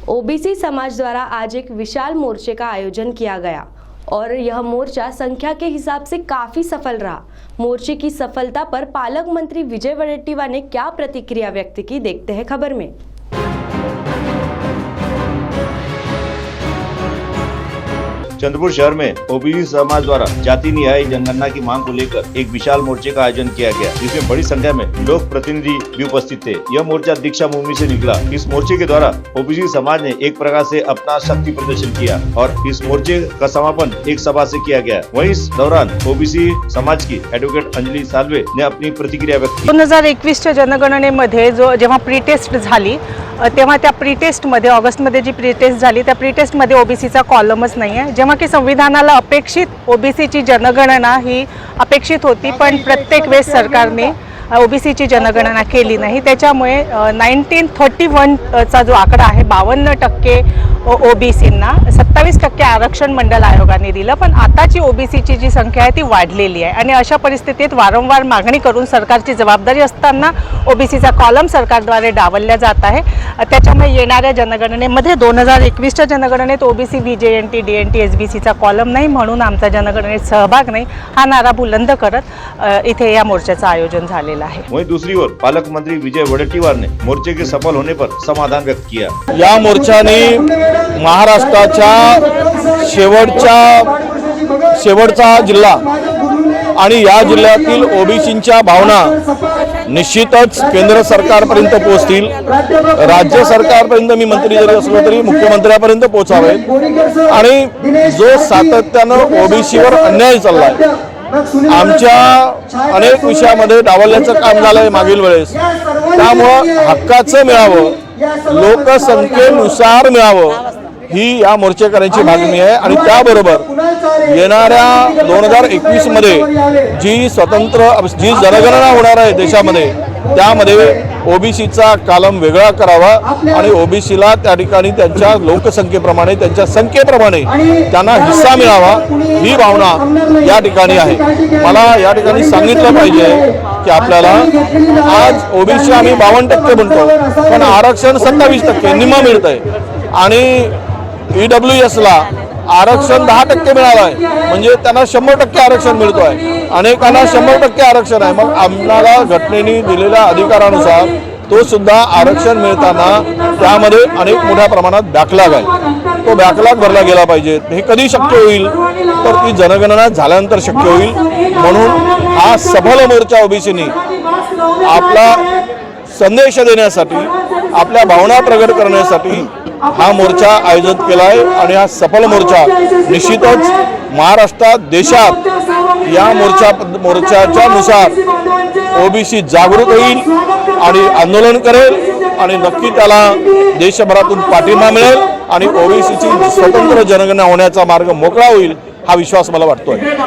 OBC समाज द्वारा आज एक विशाल मोर्चे का आयोजन किया गया और यह मोर्चा संख्या के हिसाब से काफी सफल रहा। मोर्चे की सफलता पर पालक मंत्री विजय वडेट्टीवार ने क्या प्रतिक्रिया व्यक्त की, देखते हैं खबर में। चंद्रपुर शहर में ओबीसी समाज द्वारा जाति न्याय जनगणना की मांग को लेकर एक विशाल मोर्चे का आयोजन किया गया, जिसमें बड़ी संख्या में लोक प्रतिनिधि भी उपस्थित थे। यह मोर्चा दीक्षा भूमि से निकला। इस मोर्चे के द्वारा ओबीसी समाज ने एक प्रकार से अपना शक्ति प्रदर्शन किया और इस मोर्चे का समापन एक सभा से किया गया। वहीं इस दौरान ओबीसी समाज की एडवोकेट अंजली साल्वे ने अपनी प्रतिक्रिया व्यक्त की। 2021च्या जनगणनेमध्ये जेव्हा प्रीटेस्ट झाली तेव्हा त्या प्रीटेस्टमध्ये ऑगस्टमध्ये जी प्रीटेस्ट झाली त्या प्रीटेस्टमध्ये ओबीसीचा कॉलमच नाही आहे। जेव्हा की संविधानाला अपेक्षित ओबीसीची जनगणना ही अपेक्षित होती, पण प्रत्येक वेळेस सरकारने ओबीसीची जनगणना केली नाही। त्याच्यामुळे 1931चा जो आकडा आहे 52% ओबीसींना 27% आरक्षण मंडल आयोगाने दिलं, पण आताची ओबीसीची जी संख्या आहे ती वाढलेली आहे आणि अशा परिस्थितीत वारंवार मागणी करून सरकारची जबाबदारी असताना ओबीसीचा कॉलम सरकारद्वारे डावलला जात आहे। त्याच्यामुळे येणाऱ्या जनगणनेमध्ये 2021च्या जनगणनेत ओबीसी व्हीजेएनटी डीएनटी एसबीसीचा कॉलम नाही, म्हणून आमचा जनगणनेत सहभाग नाही हा नारा बुलंद करत इथे या मोर्चाचं आयोजन झालेलं आहे। वहीं दूसरी ओर पालक मंत्री विजय वडेट्टीवार ने मोर्चे के सफल होने पर समाधान व्यक्त किया। या मोर्चाने महाराष्ट्राच्या शेवटचा जिल्हा आणि या जिल्ह्यातील ओबीसींच्या भावना निश्चितच केंद्र सरकारपर्यंत पोहोचतील। राज्य सरकारपर्यंत मी मंत्री जरी असलो तरी मुख्यमंत्र्यापर्यंत पोहोचावेत आणि जो सातत्यानं ओबीसीवर अन्याय चाललाय, आमच्या अनेक विषयामध्ये डावलण्याचं काम झालंय मागील वेळेस, त्यामुळं हक्काचं मिळावं, लोकसंख्येनुसार मिळावं ही या मोर्चेकऱ्यांची मागणी आहे। आणि त्याबरोबर येणाऱ्या 2021 मध्ये जी जनगणना होणार आहे देशामध्ये, त्यामध्ये ओबीसीचा कालम वेगळा करावा आणि ओबीसीला त्या ठिकाणी त्यांच्या लोकसंख्येप्रमाणे त्यांच्या संख्येप्रमाणे त्यांना हिस्सा मिळावा ही भावना या ठिकाणी आहे। मला या ठिकाणी सांगितलं पाहिजे की आपल्याला आज ओबीसी आम्ही 52% म्हणतो, पण आरक्षण 27% निम्मा मिळतंय आणि ईडब्ल्यूएसला आरक्षण 10% मिळालं आहे, म्हणजे त्यांना 100% आरक्षण मिळतो आहे। अनेकांना 100% आरक्षण आहे। मग आम्हाला घटनेने दिलेल्या अधिकारानुसार तो सुद्धा आरक्षण मिळताना त्यामध्ये अनेक मोठ्या प्रमाणात बॅकलॉग आहे, तो बॅकलॉग भरला गेला पाहिजे। हे कधी शक्य होईल तर ती जनगणना झाल्यानंतर शक्य होईल। म्हणून हा सफल मोर्चा ओबीसीनी आपला संदेश देण्यासाठी, आपल्या भावना प्रगट करण्यासाठी हा मोर्चा आयोजित केला आहे आणि हा सफल मोर्चा निश्चितच महाराष्ट्रात देशात या मोर्चाच्या नुसार ओबीसी जागृत होईल आणि आंदोलन करेल आणि नक्की त्याला देशभरातून पाठिंबा मिळेल आणि ओबीसीची स्वतंत्र जनगणना होण्याचा मार्ग मोकळा होईल हा विश्वास मला वाटतोय।